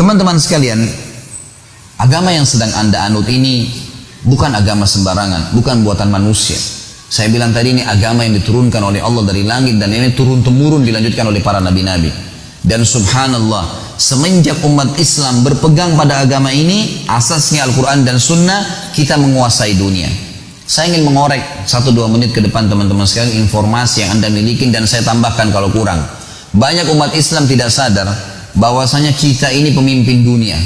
Teman-teman sekalian, agama yang sedang Anda anut ini bukan agama sembarangan, bukan buatan manusia. Saya bilang tadi ini agama yang diturunkan oleh Allah dari langit, dan ini turun-temurun dilanjutkan oleh para nabi-nabi. Dan subhanallah, semenjak umat Islam berpegang pada agama ini, asasnya Al-Quran dan Sunnah, kita menguasai dunia. Saya ingin mengorek 1-2 menit ke depan teman-teman sekalian informasi yang Anda miliki, dan saya tambahkan kalau kurang. Banyak umat Islam tidak sadar bahwasanya kita ini pemimpin dunia.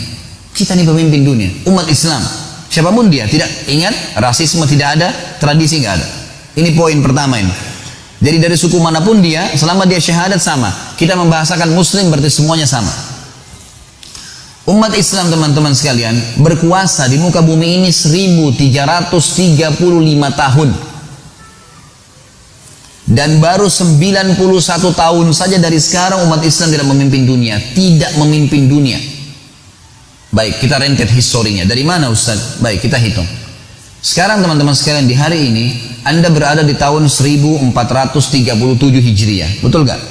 Kita ini pemimpin dunia, umat Islam. Siapapun dia, tidak ingat, rasisme tidak ada, tradisi nggak ada. Ini poin pertama ini. Jadi dari suku manapun dia, selama dia syahadat sama. Kita membahasakan muslim berarti semuanya sama. Umat Islam teman-teman sekalian berkuasa di muka bumi ini 1335 tahun. Dan baru 91 tahun saja dari sekarang umat Islam tidak memimpin dunia. Tidak memimpin dunia. Baik, kita rentet historinya. Dari mana Ustaz? Baik, kita hitung. Sekarang teman-teman sekalian, di hari ini Anda berada di tahun 1437 Hijriah. Betul gak?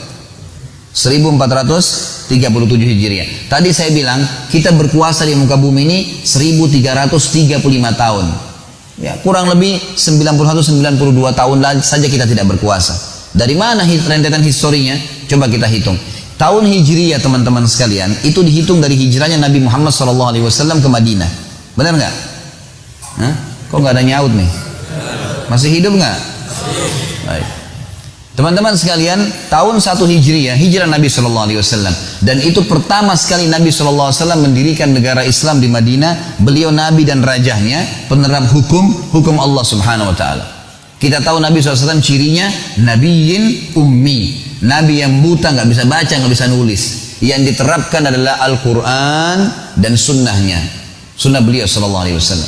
1437 Hijriah. Tadi saya bilang kita berkuasa di muka bumi ini 1335 tahun. Ya, kurang lebih 91-92 tahun saja kita tidak berkuasa. Dari mana rentetan historinya? Coba kita hitung. Tahun Hijriah teman-teman sekalian itu dihitung dari hijrahnya Nabi Muhammad SAW ke Madinah. Benar nggak? Kok nggak ada nyaut nih? Masih hidup nggak? Baik. Teman-teman sekalian, tahun 1 Hijriah, hijrah Nabi SAW, dan itu pertama sekali Nabi SAW mendirikan negara Islam di Madinah. Beliau Nabi dan rajanya penerap hukum Allah Subhanahu Wa Taala. Kita tahu Nabi SAW cirinya Nabiyyin ummi, Nabi yang buta, nggak bisa baca, nggak bisa nulis. Yang diterapkan adalah Al-Quran dan sunnahnya, sunnah beliau SAW.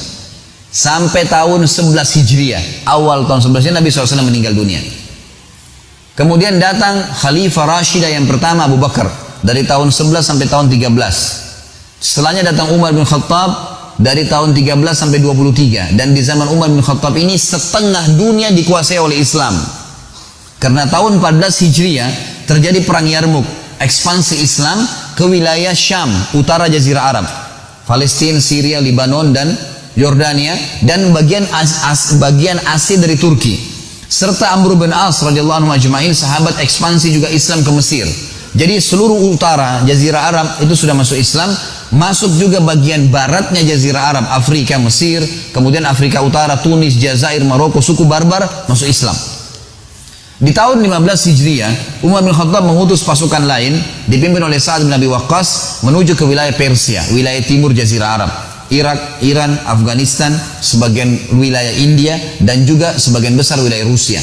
Sampai tahun 11 Hijriah, awal tahun 11 Nabi SAW meninggal dunia. Kemudian datang Khalifah Rashidah yang pertama Abu Bakar dari tahun 11 sampai tahun 13. Setelahnya datang Umar bin Khattab dari tahun 13 sampai 23. Dan di zaman Umar bin Khattab ini setengah dunia dikuasai oleh Islam. Karena tahun 14 Hijriah terjadi perang Yarmuk, ekspansi Islam ke wilayah Syam, utara Jazirah Arab, Palestina, Syria, Lebanon dan Yordania, dan bagian Asia dari Turki. Serta Amr bin As radhiyallahu anhu ajma'in, sahabat ekspansi juga Islam ke Mesir. Jadi seluruh utara Jazirah Arab itu sudah masuk Islam, masuk juga bagian baratnya Jazirah Arab, Afrika, Mesir, kemudian Afrika Utara, Tunis, Jazair, Maroko, suku Barbar masuk Islam. Di tahun 15 Hijriah, Umar bin Khattab mengutus pasukan lain dipimpin oleh Sa'ad bin Abi Waqqas menuju ke wilayah Persia, wilayah timur Jazirah Arab. Irak, Iran, Afghanistan, sebagian wilayah India, dan juga sebagian besar wilayah Rusia.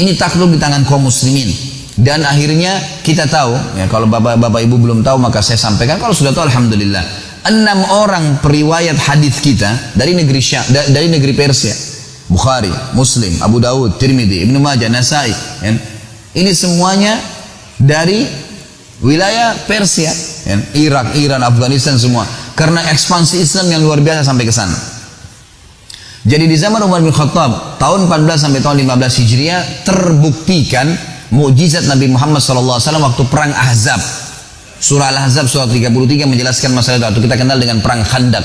Ini takluk di tangan kaum muslimin. Dan akhirnya kita tahu, ya, kalau bapak ibu belum tahu maka saya sampaikan, kalau sudah tahu alhamdulillah. 6 orang periwayat hadis kita dari negeri negeri Persia. Bukhari, Muslim, Abu Dawud, Tirmidzi, Ibnu Majah, Nasai, ya. Ini semuanya dari wilayah Persia, ya. Irak, Iran, Afghanistan semua. Karena ekspansi Islam yang luar biasa sampai ke sana. Jadi di zaman Umar bin Khattab tahun 14 sampai tahun 15 Hijriah terbuktikan mukjizat Nabi Muhammad SAW waktu perang Ahzab. Surah Al-Ahzab surah 33 menjelaskan masalah itu, kita kenal dengan perang Khandaq.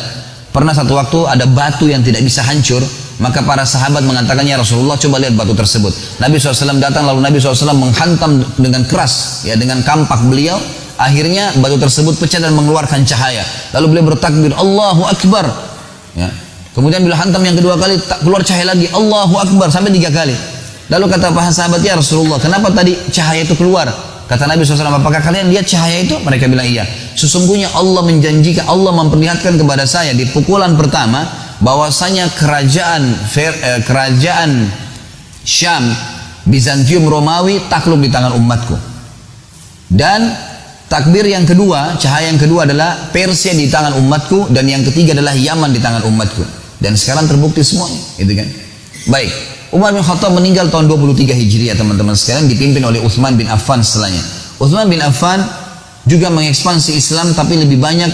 Pernah satu waktu ada batu yang tidak bisa hancur, maka para sahabat mengatakannya, Rasulullah coba lihat batu tersebut. Nabi SAW datang, lalu Nabi SAW menghantam dengan keras, ya, dengan kampak beliau. Akhirnya batu tersebut pecah dan mengeluarkan cahaya. Lalu beliau bertakbir, Allahu Akbar. Ya. Kemudian bila hantam yang kedua kali, tak keluar cahaya lagi, Allahu Akbar, sampai 3 kali. Lalu kata para sahabat, ya Rasulullah, kenapa tadi cahaya itu keluar? Kata Nabi SAW, apakah kalian lihat cahaya itu? Mereka bilang iya. Sesungguhnya Allah menjanjikan, Allah memperlihatkan kepada saya di pukulan pertama, bahwasanya kerajaan Syam, Bizantium, Romawi takluk di tangan umatku. Dan takbir yang kedua, cahaya yang kedua adalah Persia di tangan umatku, dan yang ketiga adalah Yaman di tangan umatku. Dan sekarang terbukti semuanya, gitu kan? Baik, Umar bin Khattab meninggal tahun 23 Hijriah teman-teman sekalian, dipimpin oleh Utsman bin Affan setelahnya. Utsman bin Affan juga mengekspansi Islam, tapi lebih banyak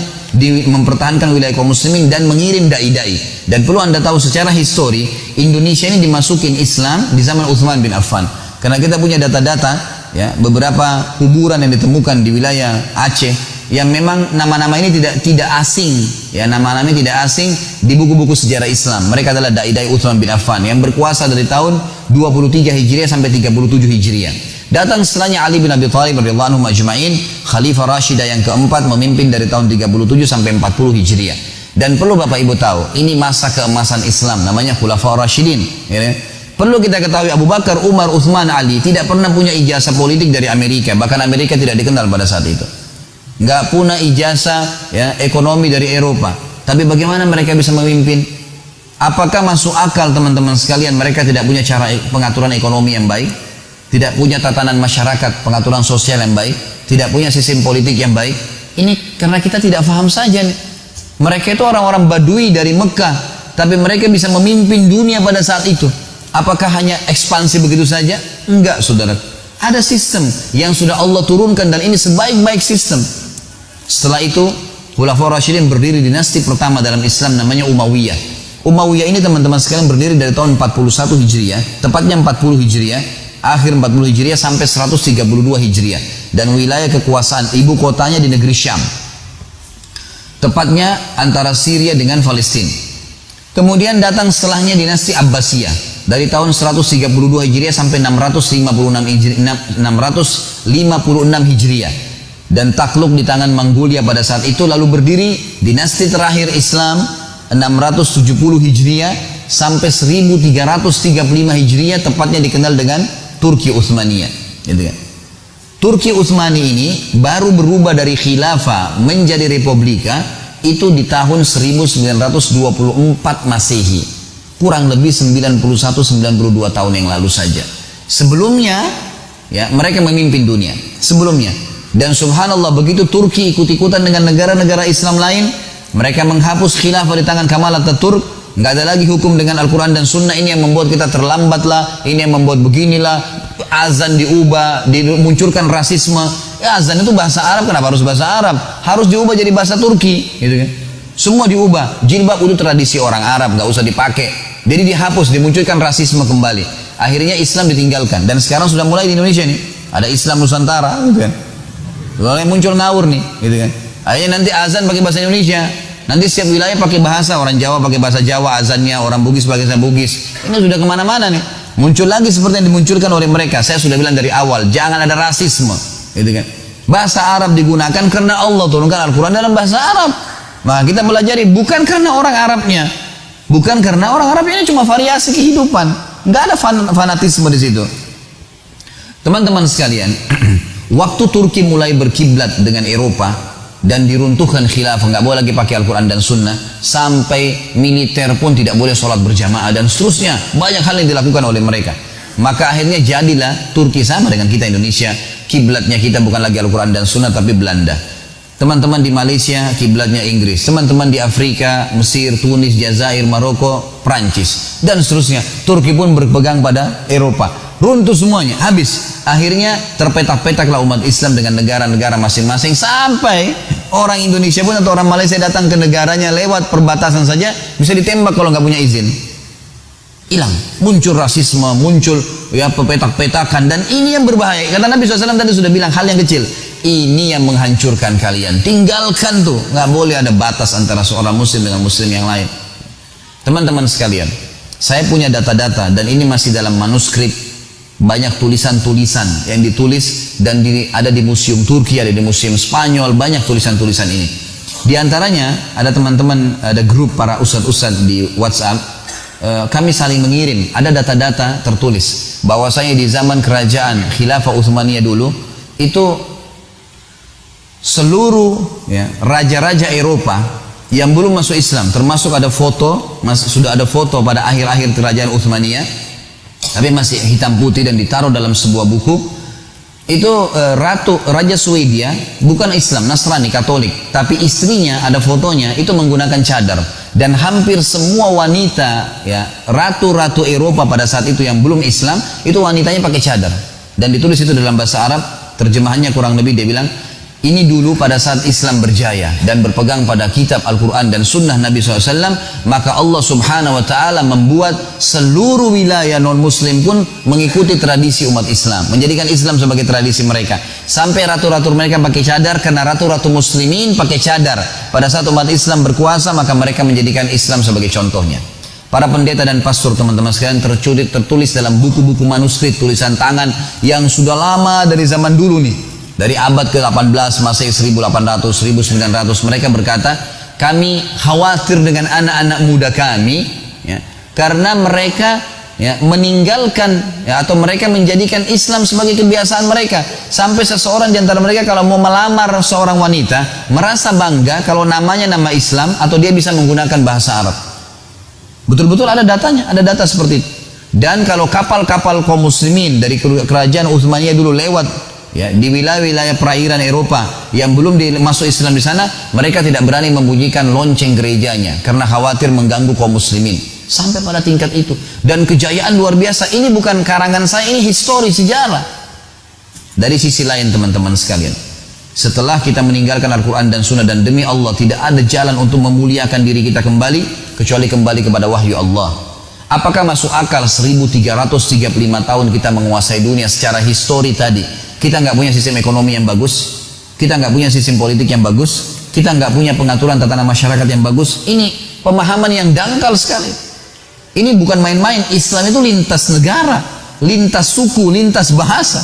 mempertahankan wilayah kaum muslimin dan mengirim dai-dai. Dan perlu Anda tahu secara histori, Indonesia ini dimasukin Islam di zaman Utsman bin Affan. Karena kita punya data-data, ya, beberapa kuburan yang ditemukan di wilayah Aceh, yang memang nama-nama ini tidak asing, ya, nama-nama ini tidak asing di buku-buku sejarah Islam. Mereka adalah dai-dai Utsman bin Affan yang berkuasa dari tahun 23 Hijriah sampai 37 Hijriah. Datang setelahnya Ali bin Abi Thalib radhiyallahu anhu majma'in, khalifah Rashidah yang keempat, memimpin dari tahun 37 sampai 40 Hijriah. Dan perlu Bapak Ibu tahu, ini masa keemasan Islam, namanya Khulafaur Rasyidin, ya. Perlu kita ketahui, Abu Bakar, Umar, Uthman, Ali tidak pernah punya ijazah politik dari Amerika. Bahkan Amerika tidak dikenal pada saat itu. Nggak punya ijazah, ya, ekonomi dari Eropa. Tapi bagaimana mereka bisa memimpin? Apakah masuk akal teman-teman sekalian mereka tidak punya cara pengaturan ekonomi yang baik? Tidak punya tatanan masyarakat, pengaturan sosial yang baik? Tidak punya sistem politik yang baik? Ini karena kita tidak paham saja nih. Mereka itu orang-orang Badui dari Mekah. Tapi mereka bisa memimpin dunia pada saat itu. Apakah hanya ekspansi begitu saja? Enggak, saudara. Ada sistem yang sudah Allah turunkan dan ini sebaik-baik sistem. Setelah itu, Khulafaur Rasyidin berdiri dinasti pertama dalam Islam namanya Umayyah. Umayyah ini teman-teman sekalian berdiri dari tahun 41 Hijriah, tepatnya 40 Hijriah, akhir 40 Hijriah sampai 132 Hijriah. Dan wilayah kekuasaan ibu kotanya di negeri Syam. Tepatnya antara Syria dengan Palestina. Kemudian datang setelahnya dinasti Abbasiyah. Dari tahun 132 Hijriah sampai 656 Hijriah. Dan takluk di tangan Mongolia pada saat itu, lalu berdiri dinasti terakhir Islam 670 Hijriah sampai 1335 Hijriah, tepatnya dikenal dengan Turki Utsmaniyah, gitu kan. Turki Utsmani ini baru berubah dari khilafah menjadi republika itu di tahun 1924 Masehi. Kurang lebih 91-92 tahun yang lalu saja. Sebelumnya, ya, mereka memimpin dunia. Sebelumnya. Dan subhanallah, begitu Turki ikut-ikutan dengan negara-negara Islam lain, mereka menghapus khilafah di tangan Kemal Atatürk. Nggak ada lagi hukum dengan Al-Quran dan Sunnah. Ini yang membuat kita terlambatlah, ini yang membuat beginilah, azan diubah, dimunculkan rasisme. Ya, azan itu bahasa Arab, kenapa harus bahasa Arab? Harus diubah jadi bahasa Turki, gitu kan? Semua diubah. Jilbab itu tradisi orang Arab, nggak usah dipakai. Jadi dihapus, dimunculkan rasisme kembali. Akhirnya Islam ditinggalkan. Dan sekarang sudah mulai di Indonesia nih, ada Islam Nusantara, gitu kan? Mulai muncul ngawur nih, gitu kan? Akhirnya nanti azan pakai bahasa Indonesia. Nanti setiap wilayah pakai bahasa, orang Jawa pakai bahasa Jawa azannya, orang Bugis pakai bahasa Bugis. Ini sudah kemana-mana nih. Muncul lagi seperti yang dimunculkan oleh mereka. Saya sudah bilang dari awal, jangan ada rasisme, gitu kan? Bahasa Arab digunakan karena Allah turunkan Al-Quran dalam bahasa Arab. Nah, kita pelajari bukan karena orang Arabnya, bukan karena orang Arab, ini cuma variasi kehidupan. Nggak ada fanatisme di situ. Teman-teman sekalian, waktu Turki mulai berkiblat dengan Eropa dan diruntuhkan khilafah, nggak boleh lagi pakai Al-Quran dan Sunnah, sampai militer pun tidak boleh sholat berjamaah dan seterusnya, banyak hal yang dilakukan oleh mereka. Maka akhirnya jadilah Turki sama dengan kita Indonesia, kiblatnya kita bukan lagi Al-Quran dan Sunnah tapi Belanda. Teman-teman di Malaysia kiblatnya Inggris, teman-teman di Afrika, Mesir, Tunis, Jazair, Maroko, Prancis dan seterusnya. Turki pun berpegang pada Eropa. Runtuh semuanya, habis. Akhirnya terpetak-petaklah umat Islam dengan negara-negara masing-masing, sampai orang Indonesia pun atau orang Malaysia datang ke negaranya lewat perbatasan saja bisa ditembak kalau nggak punya izin. Hilang, muncul rasisme, muncul ya pepetak-petakan, dan ini yang berbahaya. Kata Nabi SAW tadi sudah bilang hal yang kecil. Ini yang menghancurkan kalian. Tinggalkan tuh. Nggak boleh ada batas antara seorang muslim dengan muslim yang lain. Teman-teman sekalian, saya punya data-data dan ini masih dalam manuskrip. Banyak tulisan-tulisan yang ditulis dan ada di museum Turki, ada di museum Spanyol, banyak tulisan-tulisan ini. Di antaranya ada teman-teman, ada grup para ustadz-ustadz di WhatsApp. Kami saling mengirim. Ada data-data tertulis bahwasanya di zaman kerajaan Khilafah Utsmaniyah dulu itu seluruh ya, raja-raja Eropa yang belum masuk Islam, termasuk ada foto, sudah ada foto pada akhir-akhir kerajaan Utsmaniyah, tapi masih hitam putih dan ditaruh dalam sebuah buku. Itu Raja Swedia bukan Islam, Nasrani, Katolik, tapi istrinya ada fotonya itu menggunakan cadar. Dan hampir semua wanita ya, ratu-ratu Eropa pada saat itu yang belum Islam itu wanitanya pakai cadar. Dan ditulis itu dalam bahasa Arab, terjemahannya kurang lebih dia bilang, Ini dulu pada saat Islam berjaya dan berpegang pada kitab Al-Quran dan sunnah Nabi SAW, maka Allah subhanahu wa ta'ala membuat seluruh wilayah non-muslim pun mengikuti tradisi umat Islam, menjadikan Islam sebagai tradisi mereka. Sampai ratu-ratu mereka pakai cadar, karena ratu-ratu muslimin pakai cadar. Pada saat umat Islam berkuasa, maka mereka menjadikan Islam sebagai contohnya. Para pendeta dan pastor teman-teman sekalian tertulis dalam buku-buku manuskrip tulisan tangan yang sudah lama dari zaman dulu nih. Dari abad ke-18, Masehi 1800, 1900, mereka berkata, kami khawatir dengan anak-anak muda kami, ya, karena mereka meninggalkan atau mereka menjadikan Islam sebagai kebiasaan mereka. Sampai seseorang di antara mereka kalau mau melamar seorang wanita, merasa bangga kalau namanya nama Islam atau dia bisa menggunakan bahasa Arab. Betul-betul ada datanya, ada data seperti itu. Dan kalau kapal-kapal kaum muslimin dari kerajaan Utsmaniyah dulu lewat di wilayah-wilayah perairan Eropa yang belum masuk Islam di sana, mereka tidak berani membunyikan lonceng gerejanya karena khawatir mengganggu kaum muslimin. Sampai pada tingkat itu. Dan kejayaan luar biasa. Ini bukan karangan saya, ini histori, sejarah. Dari sisi lain teman-teman sekalian, setelah kita meninggalkan Al-Quran dan Sunnah, dan demi Allah tidak ada jalan untuk memuliakan diri kita kembali kecuali kembali kepada wahyu Allah. Apakah masuk akal 1335 tahun kita menguasai dunia secara histori tadi? Kita nggak punya sistem ekonomi yang bagus, kita nggak punya sistem politik yang bagus, kita nggak punya pengaturan tatanan masyarakat yang bagus. Ini pemahaman yang dangkal sekali. Ini bukan main-main. Islam itu lintas negara, lintas suku, lintas bahasa.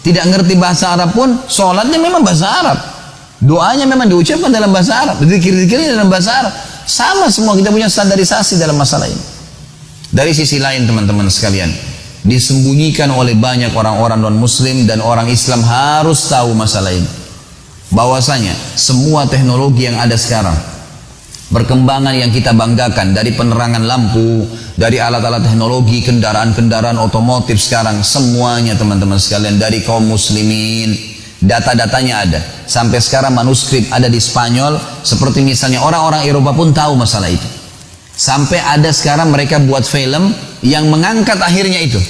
Tidak ngerti bahasa Arab pun, sholatnya memang bahasa Arab, doanya memang diucapkan dalam bahasa Arab, zikir-zikirnya dalam bahasa Arab. Sama semua, kita punya standarisasi dalam masalah ini. Dari sisi lain teman-teman sekalian, disembunyikan oleh banyak orang-orang non-muslim, dan orang Islam harus tahu masalah ini. Bahwasanya semua teknologi yang ada sekarang, perkembangan yang kita banggakan dari penerangan lampu, dari alat-alat teknologi, kendaraan-kendaraan otomotif sekarang, semuanya teman-teman sekalian dari kaum muslimin. Data-datanya ada. Sampai sekarang manuskrip ada di Spanyol, seperti misalnya orang-orang Eropa pun tahu masalah itu. Sampai ada sekarang mereka buat film yang mengangkat akhirnya itu.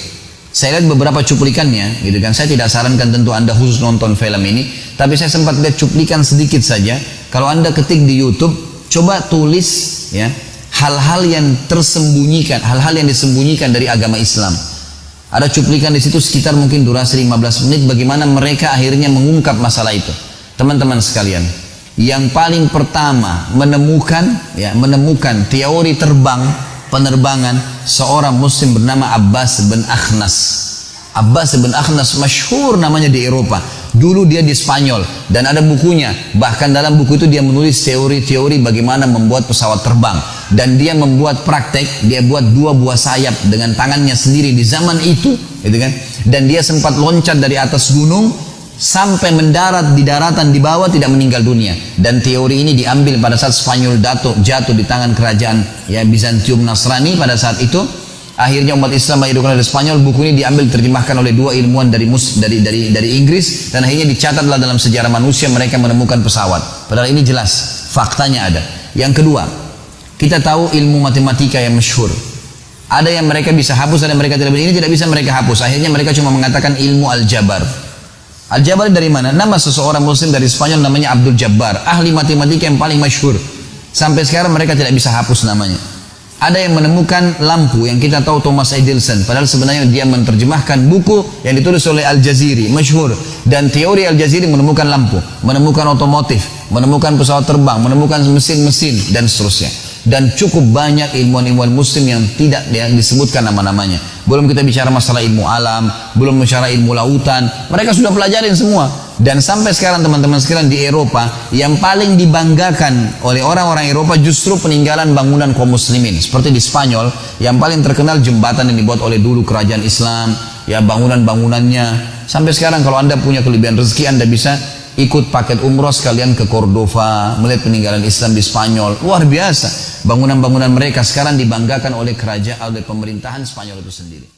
Saya lihat beberapa cuplikannya, gitu kan. Saya tidak sarankan tentu Anda khusus nonton film ini, tapi saya sempat lihat cuplikan sedikit saja. Kalau Anda ketik di YouTube, coba tulis ya hal-hal yang tersembunyikan, hal-hal yang disembunyikan dari agama Islam. Ada cuplikan di situ sekitar mungkin durasi 15 menit bagaimana mereka akhirnya mengungkap masalah itu. Teman-teman sekalian, yang paling pertama menemukan teori penerbangan seorang muslim bernama Abbas bin Akhnas. Abbas bin Akhnas masyhur namanya di Eropa. Dulu dia di Spanyol dan ada bukunya. Bahkan dalam buku itu dia menulis teori-teori bagaimana membuat pesawat terbang, dan dia membuat praktek. Dia buat 2 buah sayap dengan tangannya sendiri di zaman itu, gitu kan? Dan dia sempat loncat dari atas gunung sampai mendarat di daratan di bawah, tidak meninggal dunia. Dan teori ini diambil pada saat Spanyol jatuh di tangan kerajaan Bizantium Nasrani pada saat itu. Akhirnya umat Islam dihidupkan oleh Spanyol. Buku ini diambil terjemahkan oleh 2 ilmuwan dari Inggris, dan akhirnya dicatatlah dalam sejarah manusia mereka menemukan pesawat. Padahal ini jelas faktanya ada. Yang kedua, kita tahu ilmu matematika yang masyhur. Ada yang mereka bisa hapus, ada yang mereka tidak bisa. Ini tidak bisa mereka hapus. Akhirnya mereka cuma mengatakan ilmu al-jabar. Al-jabar dari mana? Nama seseorang muslim dari Spanyol namanya Abdul Jabbar, ahli matematika yang paling masyhur. Sampai sekarang mereka tidak bisa hapus namanya. Ada yang menemukan lampu yang kita tahu Thomas Edison, padahal sebenarnya dia menerjemahkan buku yang ditulis oleh Al-Jaziri, masyhur. Dan teori Al-Jaziri menemukan lampu, menemukan otomotif, menemukan pesawat terbang, menemukan mesin-mesin dan seterusnya. Dan cukup banyak ilmuwan-ilmuwan muslim yang tidak disebutkan nama-namanya. Belum kita bicara masalah ilmu alam, belum bicara ilmu lautan, mereka sudah pelajarin semua. Dan sampai sekarang teman-teman sekalian di Eropa, yang paling dibanggakan oleh orang-orang Eropa justru peninggalan bangunan kaum muslimin. Seperti di Spanyol, yang paling terkenal jembatan yang dibuat oleh dulu kerajaan Islam, ya bangunan-bangunannya. Sampai sekarang kalau Anda punya kelebihan rezeki, Anda bisa ikut paket umroh sekalian ke Cordova, melihat peninggalan Islam di Spanyol. Luar biasa. Bangunan-bangunan mereka sekarang dibanggakan oleh kerajaan, oleh pemerintahan Spanyol itu sendiri.